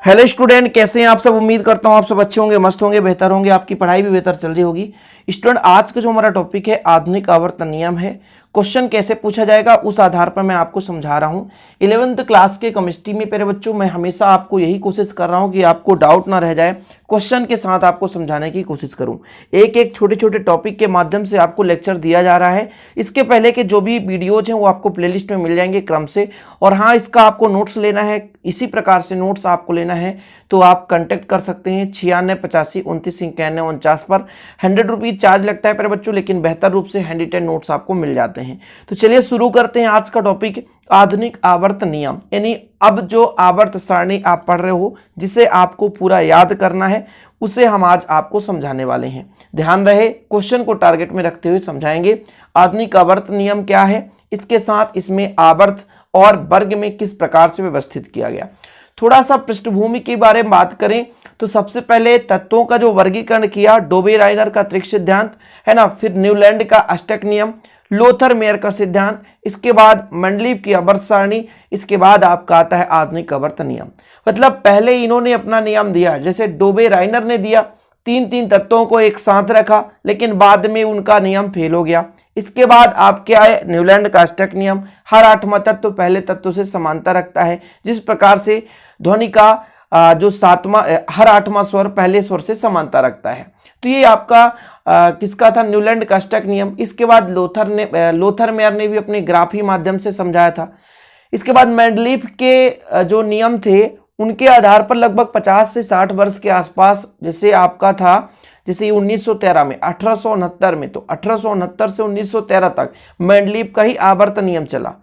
Hello student, कैसे हैं आप सब। उम्मीद करता हूं आप सब अच्छे होंगे, मस्त होंगे, बेहतर होंगे, आपकी पढ़ाई भी बेहतर चल रही होगी। स्टूडेंट, आज का जो हमारा टॉपिक है आधुनिक आवर्त नियम है। क्वेश्चन कैसे पूछा जाएगा उस आधार पर मैं आपको समझा रहा हूं। 11th क्लास के केमिस्ट्री में प्यारे बच्चों मैं हमेशा आपको यही कोशिश कर रहा हूं कि आपको डाउट ना रह जाए, क्वेश्चन के साथ आपको समझाने की कोशिश करूं। एक एक छोटे छोटे टॉपिक के माध्यम से आपको लेक्चर दिया जा रहा है। इसके पहले के जो भी वीडियोज हैं वो आपको प्लेलिस्ट में मिल जाएंगे क्रम से। और हाँ, इसका आपको नोट्स लेना है, इसी प्रकार से नोट्स आपको लेना है तो आप कांटेक्ट कर सकते हैं 9685299149 पर। 100 रुपीज चार्ज लगता है प्यारे बच्चों, लेकिन बेहतर रूप से हैंड रिटन नोट्स आपको मिल जाते हैं। तो चलिए शुरू करते हैं आज का टॉपिक, आधुनिक आवर्त नियम। यानी अब जो आवर्त सारणी आप पढ़ रहे हो, जिसे आपको पूरा याद करना है, उसे हम आज आपको समझाने वाले हैं। ध्यान रहे, क्वेश्चन को टारगेट में रखते हुए समझाएंगे। आधुनिक आवर्त नियम क्या है, इसके साथ इसमें आवर्त और वर्ग में किस प्रकार से व्यवस्थित किया गया। थोड़ा सा पृष्ठभूमि के बारे में बात करें तो सबसे पहले तत्वों का जो वर्गीकरण किया, डोबे-राइनर का त्रिक सिद्धांत है ना, फिर न्यूलैंड का अष्टक नियम, लोथर मेयर का सिद्धांत, इसके बाद मंडलीव की आवर्त सारणी, इसके बाद आपका आता है आधुनिक आवर्त नियम। मतलब पहले इन्होंने अपना नियम दिया, जैसे डोबे-राइनर ने दिया, तीन तत्वों को एक साथ रखा, लेकिन बाद में उनका नियम फेल हो गया। इसके बाद आप क्या है, न्यूलैंड का अष्टक नियम, हर आठवां तत्व पहले तत्व से समानता रखता है, जिस प्रकार से ध्वनि का जो हर आठवां स्वर पहले स्वर से समानता रखता है। तो ये आपका किसका था, न्यूलैंड का अष्टक नियम। इसके बाद लोथर मेयर ने भी अपने ग्राफी माध्यम से समझाया था। इसके बाद मेंडलीव के जो नियम थे उनके आधार पर लगभग 50 से 60 वर्ष के आसपास, जैसे आपका था, जैसे 1913 में 1869 में, तो 1869 से 1913 तक मेंडलीव का ही आवर्त नियम चला।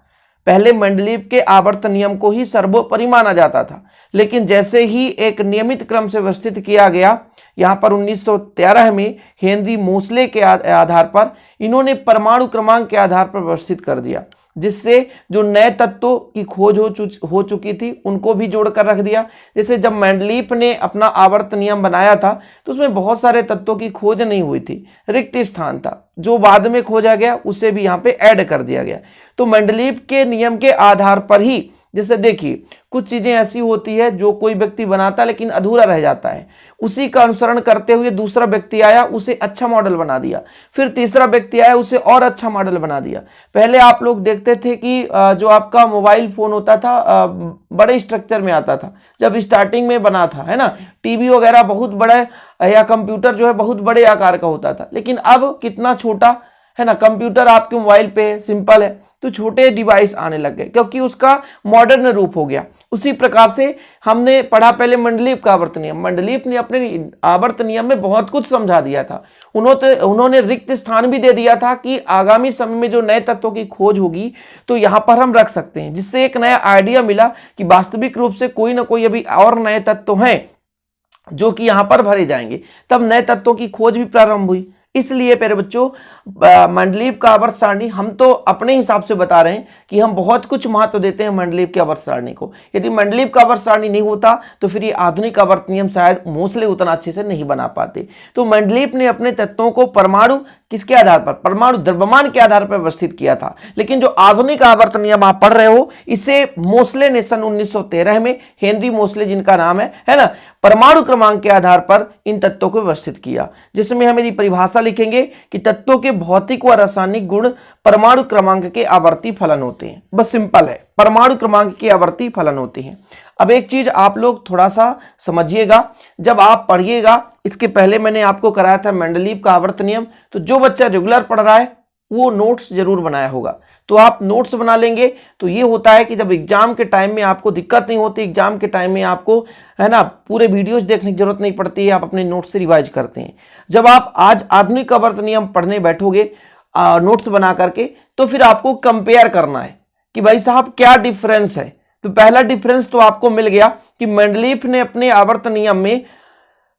पहले मेंडलीव के आवर्त नियम को ही सर्वोपरि माना जाता था, लेकिन जैसे ही एक नियमित क्रम से व्यवस्थित किया गया, यहाँ पर 1913 में हेनरी मोसले के आधार पर इन्होंने परमाणु क्रमांक के आधार पर व्यवस्थित कर दिया, जिससे जो नए तत्वों की खोज हो चुकी थी उनको भी जोड़कर रख दिया। जैसे जब मेंडलीव ने अपना आवर्त नियम बनाया था तो उसमें बहुत सारे तत्वों की खोज नहीं हुई थी, रिक्त स्थान था, जो बाद में खोजा गया उसे भी यहाँ पे ऐड कर दिया गया। तो मेंडलीव के नियम के आधार पर ही, जैसे देखिए कुछ चीजें ऐसी होती है जो कोई व्यक्ति बनाता लेकिन अधूरा रह जाता है, उसी का अनुसरण करते हुए दूसरा व्यक्ति आया, उसे अच्छा मॉडल बना दिया, फिर तीसरा व्यक्ति आया, उसे और अच्छा मॉडल बना दिया। पहले आप लोग देखते थे कि जो आपका मोबाइल फोन होता था बड़े स्ट्रक्चर में आता था, जब स्टार्टिंग में बना था, है ना। टीवी वगैरह बहुत बड़ा, या कंप्यूटर जो है बहुत बड़े आकार का होता था, लेकिन अब कितना छोटा है ना। कंप्यूटर आपके मोबाइल पे सिंपल है, तो छोटे डिवाइस आने लग गए क्योंकि उसका मॉडर्न रूप हो गया। उसी प्रकार से हमने पढ़ा पहले मंडलीव का आवर्त नियम। मंडलीव ने अपने आवर्त नियम में बहुत कुछ समझा दिया था। उन्होंने रिक्त स्थान भी दे दिया था कि आगामी समय में जो नए तत्वों की खोज होगी तो यहाँ पर हम रख सकते हैं, जिससे एक नया आइडिया मिला कि वास्तविक रूप से कोई ना कोई अभी और नए तत्व हैं जो कि यहाँ पर भरे जाएंगे। तब नए तत्वों की खोज भी प्रारंभ हुई। इसलिए प्यारे बच्चों, मंडलीव का आवर्त सारणी हम तो अपने हिसाब से बता रहे हैं कि हम बहुत कुछ महत्व देते हैं मंडलीव के आवर्त सारणी को। यदि मंडलीव का आवर्त सारणी नहीं होता तो फिर ये आधुनिक आवर्त नियम शायद मोस्टली उतना अच्छे से नहीं बना पाते। तो मंडलीव ने अपने तत्वों को परमाणु किसके आधार पर, परमाणु द्रव्यमान के आधार पर व्यवस्थित किया था। लेकिन जो आधुनिक आवर्त नियम आप पढ़ रहे हो, इसे मोसले ने सन 1913 में, हेनरी मोसले जिनका नाम है ना, परमाणु क्रमांक के आधार पर इन तत्वों को व्यवस्थित किया, जिसमें हम यदि परिभाषा लिखेंगे कि तत्वों के भौतिक व रासायनिक गुण परमाणु क्रमांक के आवर्ती फलन होते हैं। बस सिंपल है, परमाणु क्रमांक के आवर्ती फलन होते हैं। अब एक चीज आप लोग थोड़ा सा समझिएगा, जब आप पढ़िएगा, इसके पहले मैंने आपको कराया था मेंडलीव का आवर्त नियम, तो जो बच्चा रेगुलर पढ़ रहा है वो नोट्स जरूर बनाया होगा। तो आप नोट्स बना लेंगे तो ये होता है कि जब एग्जाम के टाइम में आपको दिक्कत नहीं होती, एग्जाम के टाइम में आपको, है ना, पूरे वीडियोस देखने की जरूरत नहीं पड़ती है, आप अपने नोट्स से रिवाइज करते हैं। जब आप आज आधुनिक आवर्त नियम पढ़ने बैठोगे नोट्स बना करके, तो फिर आपको कंपेयर करना है कि भाई साहब क्या डिफरेंस है। तो पहला डिफरेंस तो आपको मिल गया कि मेंडलीव ने अपने आवर्त नियम में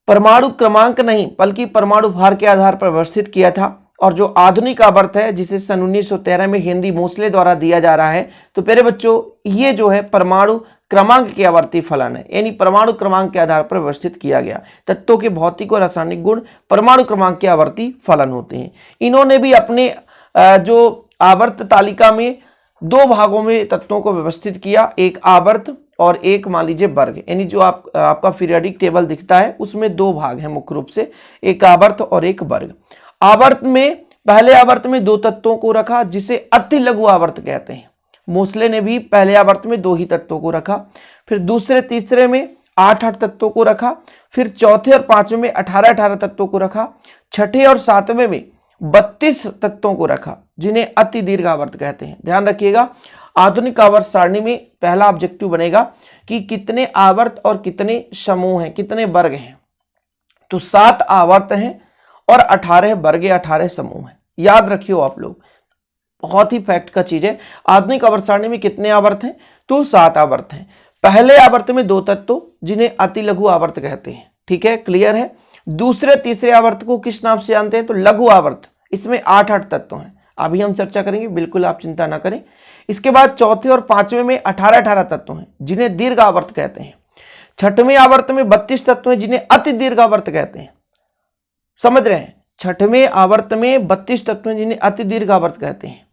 परमाणु क्रमांक नहीं बल्कि परमाणु भार के आधार पर व्यवस्थित किया था, और जो आधुनिक आवर्त है जिसे सन 1913 में हेनरी मोसले द्वारा दिया जा रहा है, तो प्यारे बच्चों ये जो है परमाणु क्रमांक के आवर्ती फलन है, यानी परमाणु क्रमांक के आधार पर व्यवस्थित किया गया। तत्वों के भौतिक और रासायनिक गुण परमाणु क्रमांक के आवर्ती फलन होते हैं। इन्होंने भी अपने जो आवर्त तालिका में दो भागों में तत्वों को व्यवस्थित किया, एक आवर्त और एक मान लीजिए वर्ग, यानी जो आपका पीरियोडिक टेबल दिखता है उसमें दो भाग हैं मुख्य रूप से, एक आवर्त और एक वर्ग। आवर्त में पहले आवर्त में दो तत्वों को रखा जिसे अति लघु आवर्त कहते हैं। मोसले ने भी पहले आवर्त में दो ही तत्वों को रखा, फिर दूसरे तीसरे में 8-8 तत्वों को रखा, फिर चौथे और पांचवें में 18-18 तत्वों को रखा, छठे और सातवें में 32 तत्वों को रखा जिन्हें अति दीर्घ आवर्त कहते हैं। ध्यान रखिएगा, आधुनिक आवर्त सारणी में पहला ऑब्जेक्टिव बनेगा कि कितने आवर्त और कितने समूह हैं, कितने वर्ग हैं। तो 7 आवर्त हैं और 18 वर्ग, 18 समूह हैं। याद रखियो आप लोग, बहुत ही फैक्ट का चीज है। आधुनिक आवर्त सारणी में कितने आवर्त हैं? तो 7 आवर्त हैं। पहले आवर्त में दो तत्व जिन्हें अति लघु आवर्त कहते हैं। ठीक है, क्लियर है। दूसरे तीसरे आवर्त को किस नाम से जानते हैं? तो लघु आवर्त। इसमें 8-8 तत्व हैं, अभी हम चर्चा करेंगे, बिल्कुल आप चिंता ना करें। इसके बाद चौथे और पांचवें में 18-18 तत्व हैं जिन्हें दीर्घ आवर्त कहते हैं। छठवें आवर्त में 32 तत्व हैं जिन्हें अति दीर्घ आवर्त कहते हैं। समझ रहे हैं? छठवें आवर्त में 32 तत्व हैं जिन्हें अति दीर्घ आवर्त कहते हैं।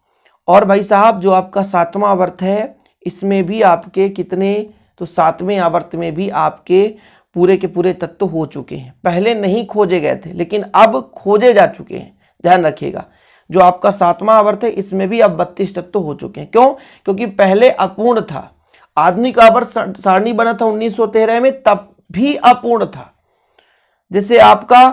और भाई साहब जो आपका 7वां आवर्त है इसमें भी आपके कितने? तो 7वें आवर्त में भी आपके पूरे के पूरे तत्व हो चुके हैं। पहले नहीं खोजे गए थे लेकिन अब खोजे जा चुके हैं। ध्यान रखिएगा, जो आपका 7वां आवर्त है इसमें भी अब 32 तत्व हो चुके हैं। क्यों? क्योंकि पहले अपूर्ण था। आधुनिक आवर्त सारणी बना था 1913 में, तब भी अपूर्ण था। जैसे आपका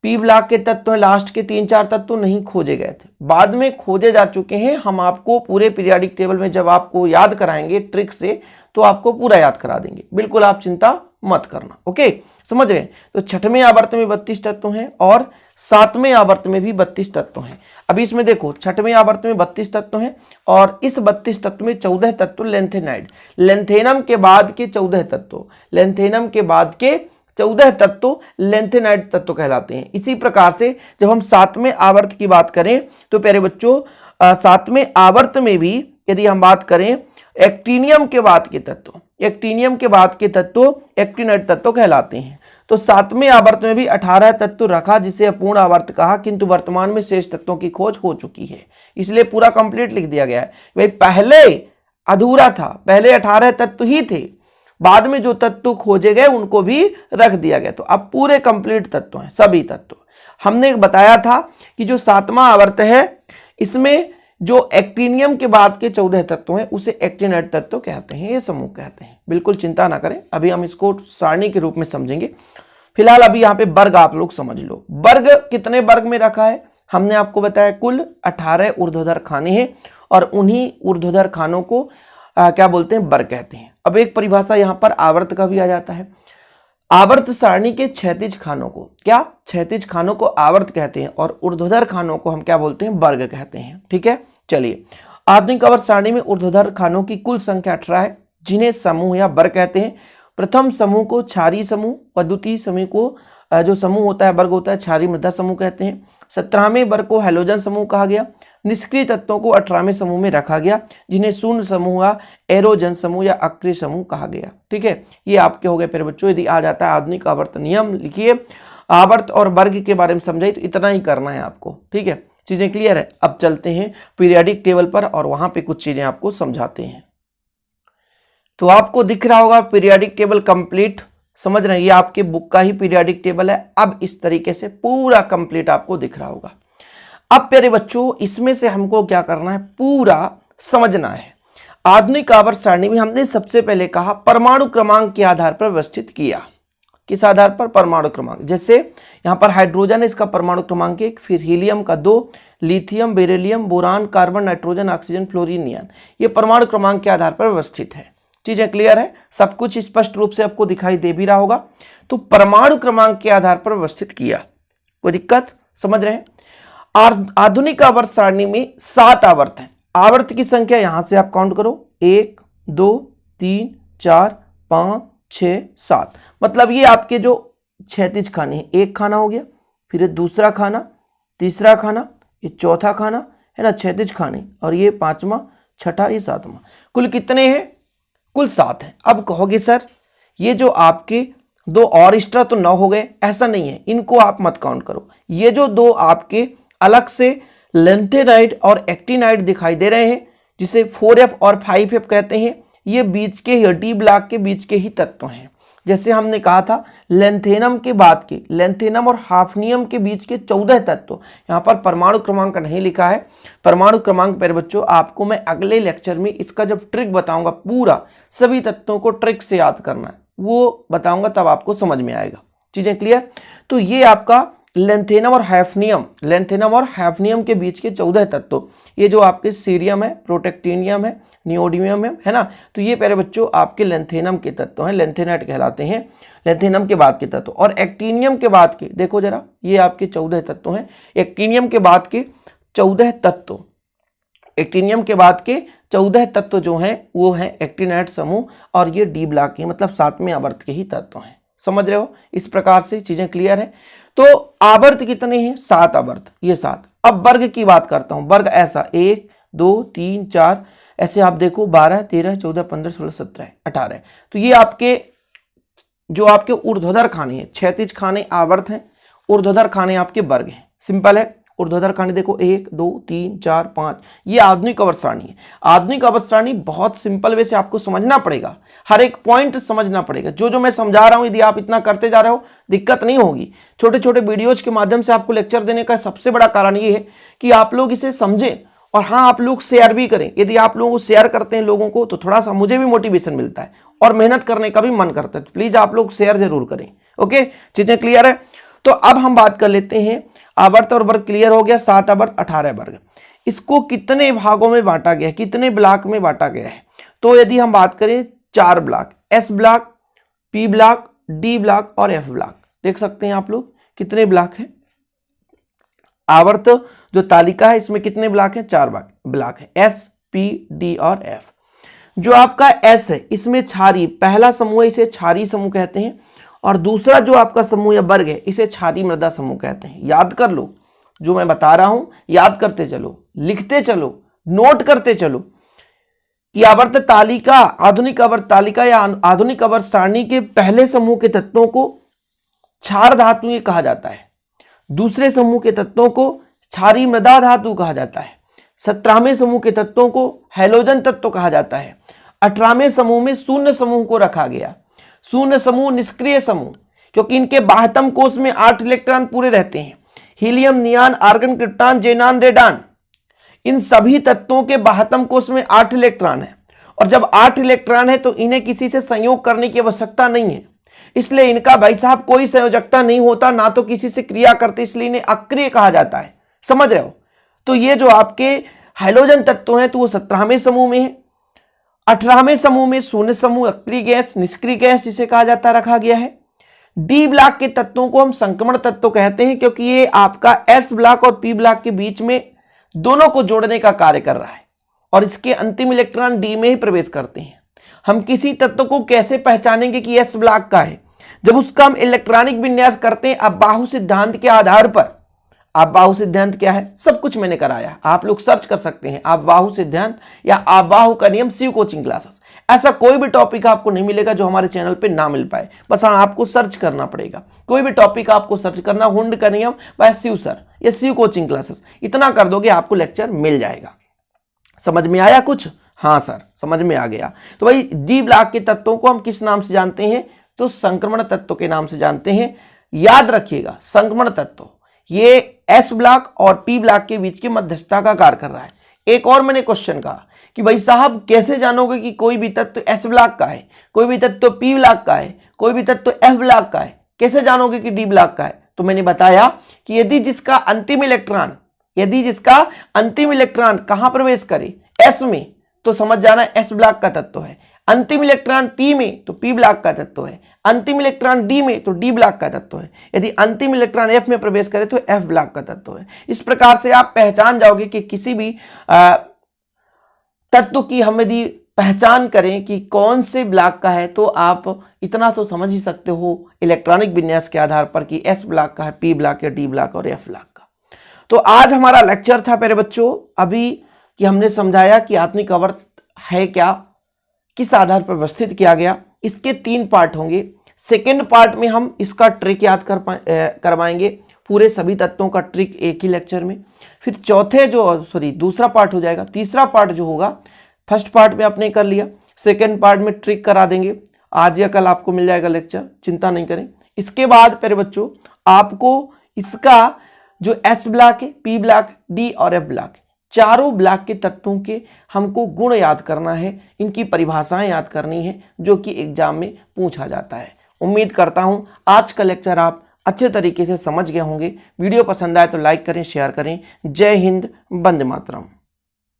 पी ब्लॉक के तत्व लास्ट के 3-4 तत्व नहीं खोजे गए थे, बाद में खोजे जा चुके हैं। हम आपको पूरे पीरियोडिक टेबल में जब आपको याद कराएंगे ट्रिक से तो आपको पूरा याद करा देंगे, बिल्कुल आप चिंता मत करना। ओके, समझ रहे हैं? तो छठवें आवर्त में 32 तत्व हैं और 7वें आवर्त में भी 32 तत्व हैं। अभी इसमें देखो, छठवें आवर्त में 32 तत्व हैं और इस 32 तत्व में 14 तत्व लेंथेनाइड, लेंथेनम के बाद के 14 तत्व, लेंथेनम के बाद के 14 तत्व लेंथेनाइड तत्व कहलाते हैं। इसी प्रकार से जब हम 7वें आवर्त की बात करें तो प्यारे बच्चों 7वें आवर्त में भी यदि हम बात करें एक्टिनियम के बाद के तत्व, एक्टिनियम के बाद के तत्व एक्टिनाइड तत्व कहलाते हैं। तो 7वें आवर्त में भी 18 तत्व रखा जिसे अपूर्ण आवर्त कहा, किंतु वर्तमान में शेष तत्वों की खोज हो चुकी है, इसलिए पूरा कंप्लीट लिख दिया गया है। भाई पहले अधूरा था, पहले 18 तत्व ही थे, बाद में जो तत्व खोजे गए उनको भी रख दिया गया। तो अब पूरे कंप्लीट तत्व हैं, सभी तत्व। हमने बताया था कि जो 7वां आवर्त है इसमें जो एक्टिनियम के बाद के 14 तत्व हैं उसे एक्टिनाइड तत्व कहते हैं, ये समूह कहते हैं। बिल्कुल चिंता ना करें, अभी हम इसको सारणी के रूप में समझेंगे। फिलहाल अभी यहाँ पे वर्ग आप लोग समझ लो। वर्ग कितने वर्ग में रखा है? हमने आपको बताया कुल 18 ऊर्ध्वाधर खाने हैं और उन्हीं ऊर्ध्वाधर खानों को क्या बोलते हैं? वर्ग कहते हैं। अब एक परिभाषा यहाँ पर आवर्त का भी आ जाता है। आवर्त सारणी के क्षैतिज खानों को क्या? क्षैतिज खानों को आवर्त कहते हैं और ऊर्ध्वाधर खानों को हम क्या बोलते हैं? वर्ग कहते हैं। ठीक है, चलिए। आधुनिक आवर्त सारणी में ऊर्ध्वाधर खानों की कुल संख्या 18 है जिन्हें समूह या वर्ग कहते हैं। प्रथम समूह को क्षारीय समूह और द्वितीय समूह को जो समूह होता है वर्ग होता है क्षारीय मृदा समूह कहते हैं। 17वें वर्ग को हैलोजन समूह कहा गया। निष्क्रिय तत्वों को 18वें समूह में रखा गया जिन्हें शून्य समूह या एरोजन समूह या अक्रिय समूह कहा गया। ठीक है, ये आपके हो गए फिर बच्चों। यदि आ जाता है आधुनिक आवर्त नियम, लिखिए आवर्त और वर्ग के बारे में समझाइए तो इतना ही करना है आपको। ठीक है, चीजें क्लियर है। अब चलते हैं पीरियोडिक टेबल पर और वहां पे कुछ चीजें आपको समझाते हैं। तो आपको दिख रहा होगा पीरियोडिक टेबल कंप्लीट, समझ रहे हैं? ये आपके बुक का ही पीरियोडिक टेबल है। अब इस तरीके से पूरा कंप्लीट आपको दिख रहा होगा। अब प्यारे बच्चों इसमें से हमको क्या करना है? पूरा समझना है। आधुनिक आवर्त सारणी में हमने सबसे पहले कहा परमाणु क्रमांक के आधार पर व्यवस्थित किया। किस आधार पर? परमाणु क्रमांक। जैसे यहाँ पर हाइड्रोजन है, इसका परमाणु क्रमांक 1, फिर हीलियम का 2, lithium, beryllium, boron, carbon, nitrogen, oxygen, fluorine, neon, ये परमाणु क्रमांक के आधार पर व्यवस्थित है। चीजें क्लियर है? सब कुछ स्पष्ट रूप से आपको दिखाई दे भी रहा होगा। तो परमाणु क्रमांक के आधार पर व्यवस्थित किया, कोई दिक्कत? समझ रहे हैं? आधुनिक आवर्त सारणी में 7 आवर्त हैं। आवर्त की संख्या यहां से आप काउंट करो, 1 2 3 4 5 6 7, मतलब ये आपके जो क्षैतिज खाने हैं, एक खाना हो गया, फिर दूसरा खाना, तीसरा खाना, ये चौथा खाना है ना क्षैतिज खाने, और ये 5वां, छठा, ये 7वां। कुल कितने हैं? कुल 7 हैं। अब कहोगे सर ये जो आपके 2 और एक्स्ट्रा तो 9 हो गए, ऐसा नहीं है, इनको आप मत काउंट करो। ये जो 2 आपके अलग से लेंथेनाइड और एक्टिनाइड दिखाई दे रहे हैं जिसे 4F और 5F कहते हैं, ये बीच के ही डी ब्लॉक के बीच के ही तत्व हैं। जैसे हमने कहा था लेंथेनम के बाद के, लेंथेनम और हाफनियम के बीच के 14 तत्व। यहाँ पर परमाणु क्रमांक नहीं लिखा है, परमाणु क्रमांक पर बच्चों आपको मैं अगले लेक्चर में इसका जब ट्रिक बताऊंगा, पूरा सभी तत्वों को ट्रिक से याद करना है वो बताऊंगा, तब आपको समझ में आएगा। चीजें क्लियर? तो ये आपका लेंथेनम और हैफनियम, लेंथेनम और हैफनियम के बीच के 14 तत्व, ये जो आपके सीरियम है, प्रोटेक्टिनियम है, नियोडिमियम है ना, तो ये प्यारे बच्चों आपके लेंथेनम के तत्व हैं, लेंथेनाइट कहलाते हैं, लेंथेनम के बाद के तत्व। और एक्टिनियम के बाद के देखो जरा, ये आपके 14 तत्व हैं, एक्टिनियम के बाद के 14 तत्व, एक्टिनियम के बाद के 14 तत्व जो हैं वो हैं एक्टिनाइट समूह, और ये डी ब्लॉक के मतलब 7वें आवर्त के ही तत्व हैं। समझ रहे हो? इस प्रकार से चीजें क्लियर है। तो आवर्त कितने हैं? 7 आवर्त, ये 7। अब वर्ग की बात करता हूं, वर्ग ऐसा 1 2 3 4 ऐसे आप देखो 12 13 14 15 16 17 18। तो ये आपके जो आपके ऊर्ध्वाधर खाने हैं, क्षैतिज खाने आवर्त हैं, ऊर्ध्वाधर खाने आपके वर्ग हैं। सिंपल है, ऊर्ध्वाधर खाने देखो 1 2 3 4 5, ये आधुनिक आवर्त सारणी है। आधुनिक आवर्त सारणी बहुत सिंपल वे से आपको समझना पड़ेगा, हर एक पॉइंट समझना पड़ेगा। जो मैं समझा रहा हूं यदि आप इतना करते जा रहे हो दिक्कत नहीं होगी। छोटे छोटे वीडियोज के माध्यम से आपको लेक्चर देने का सबसे बड़ा कारण ये है कि आप लोग इसे समझें, और हाँ आप लोग शेयर भी करें। यदि आप लोगों को शेयर करते हैं लोगों को, तो थोड़ा सा मुझे भी मोटिवेशन मिलता है और मेहनत करने का भी मन करता है। तो प्लीज आप लोग शेयर जरूर करें। ओके, चीजें क्लियर है? तो अब हम बात कर लेते हैं, आवर्त और वर्ग क्लियर हो गया, 7 आवर्त 18 वर्ग। इसको कितने भागों में बांटा गया है, कितने ब्लॉक में बांटा गया है? तो यदि हम बात करें 4 block, S block, P block, D block और एफ ब्लॉक। देख सकते हैं आप लोग कितने ब्लॉक है। आवर्त जो तालिका है इसमें कितने ब्लॉक है? 4 ब्लॉक है, एस पी डी और एफ। जो आपका एस है इसमें क्षारीय, पहला समूह इसे क्षारीय समूह कहते हैं, और दूसरा जो आपका समूह या वर्ग है इसे क्षारीय मृदा समूह कहते हैं। याद कर लो जो मैं बता रहा हूं, याद करते चलो, लिखते चलो, नोट करते चलो कि आवर्त तालिका, आधुनिक आवर्त तालिका या आधुनिक आवर्त सारणी के पहले समूह के तत्वों को क्षार धातु कहा जाता है, दूसरे समूह के तत्वों को क्षारीय मृदा धातु कहा जाता है, 17वें समूह के तत्वों को हैलोजन तत्व कहा जाता है, 18वें समूह में शून्य समूह को रखा गया। शून्य समूह निष्क्रिय समूह, क्योंकि इनके बाह्यतम कोष में 8 इलेक्ट्रॉन पूरे रहते हैं। हीलियम, नियान, आर्गन, क्रिप्टॉन, जेनान, रेडान, इन सभी तत्वों के बाह्यतम कोष में 8 इलेक्ट्रॉन है, और जब 8 इलेक्ट्रॉन है तो इन्हें किसी से संयोग करने की आवश्यकता नहीं है, इसलिए इनका भाई साहब कोई संयोजकता नहीं होता, ना तो किसी से क्रिया करते, इसलिए इन्हें अक्रिय कहा जाता है। समझ रहे हो? तो ये जो आपके हाइड्रोजन तत्व हैं तो वो 17वें समूह में है। 18वें समूह में शून्य समूह, अक्रिय गैस, निष्क्रिय गैस जिसे कहा जाता है रखा गया है। डी ब्लॉक के तत्वों को हम संक्रमण तत्व कहते हैं, क्योंकि ये आपका एस ब्लॉक और पी ब्लॉक के बीच में दोनों को जोड़ने का कार्य कर रहा है, और इसके अंतिम इलेक्ट्रॉन डी में ही प्रवेश करते हैं। हम किसी तत्व को कैसे पहचानेंगे कि एस ब्लॉक का है? जब उसका हम इलेक्ट्रॉनिक विन्यास करते हैं अबाहु सिद्धांत के आधार पर। अबाहु सिद्धांत क्या है? सब कुछ मैंने कराया, आप लोग सर्च कर सकते हैं अबाहु सिद्धांत या अबाहु का नियम, शिव कोचिंग क्लासेस। ऐसा कोई भी टॉपिक आपको नहीं मिलेगा जो हमारे चैनल पे ना मिल पाए, बस हाँ आपको सर्च करना पड़ेगा। कोई भी टॉपिक आपको सर्च करना, हुंड का नियम बाय शिव सर या शिव कोचिंग क्लासेस, इतना कर दोगे आपको लेक्चर मिल जाएगा। समझ में आया कुछ? हाँ सर समझ में आ गया। तो भाई डी ब्लॉक के तत्वों को हम किस नाम से जानते हैं? तो संक्रमण तत्व के नाम से जानते हैं। याद रखिएगा, संक्रमण तत्व ये एस ब्लॉक और पी ब्लॉक के बीच की मध्यस्थता का कार्य कर रहा है। एक और मैंने क्वेश्चन कहा कि भाई साहब कैसे जानोगे कि कोई भी तत्व एस ब्लॉक का है, कोई भी तत्व पी ब्लॉक का है, कोई भी तत्व एफ ब्लॉक का है, कैसे जानोगे कि डी ब्लॉक का है? तो मैंने बताया कि यदि जिसका अंतिम इलेक्ट्रॉन कहां प्रवेश करे? एस में, तो समझ जाना एस ब्लॉक का तत्व है। अंतिम इलेक्ट्रॉन पी में तो पी ब्लॉक का तत्व है। अंतिम इलेक्ट्रॉन डी में तो डी ब्लॉक का तत्व है। यदि अंतिम इलेक्ट्रॉन एफ में प्रवेश करे तो एफ ब्लॉक का तत्व है। इस प्रकार से आप पहचान जाओगे कि किसी भी तत्व की हम यदि पहचान करें कि कौन से ब्लॉक का है, तो आप इतना तो समझ ही सकते हो इलेक्ट्रॉनिक विन्यास के आधार पर कि एस ब्लॉक का है, पी ब्लॉक या डी ब्लॉक और एफ ब्लॉक का। तो आज हमारा लेक्चर था प्यारे बच्चों अभी कि हमने समझाया कि आत्मिक आवर्त है क्या, किस आधार पर व्यवस्थित किया गया। इसके 3 पार्ट होंगे। सेकेंड पार्ट में हम इसका ट्रिक याद करवाएंगे, पूरे सभी तत्वों का ट्रिक एक ही लेक्चर में। फिर दूसरा पार्ट हो जाएगा। तीसरा पार्ट जो होगा, फर्स्ट पार्ट में आपने कर लिया, सेकेंड पार्ट में ट्रिक करा देंगे। आज या कल आपको मिल जाएगा लेक्चर, चिंता नहीं करें। इसके बाद प्यारे बच्चों आपको इसका जो H ब्लॉक है, P ब्लॉक, D और F ब्लॉक, चारों ब्लॉक के तत्वों के हमको गुण याद करना है, इनकी परिभाषाएं याद करनी है जो कि एग्जाम में पूछा जाता है। उम्मीद करता हूं आज का लेक्चर आप अच्छे तरीके से समझ गए होंगे। वीडियो पसंद आए तो लाइक करें, शेयर करें। जय हिंद, वंदे मातरम।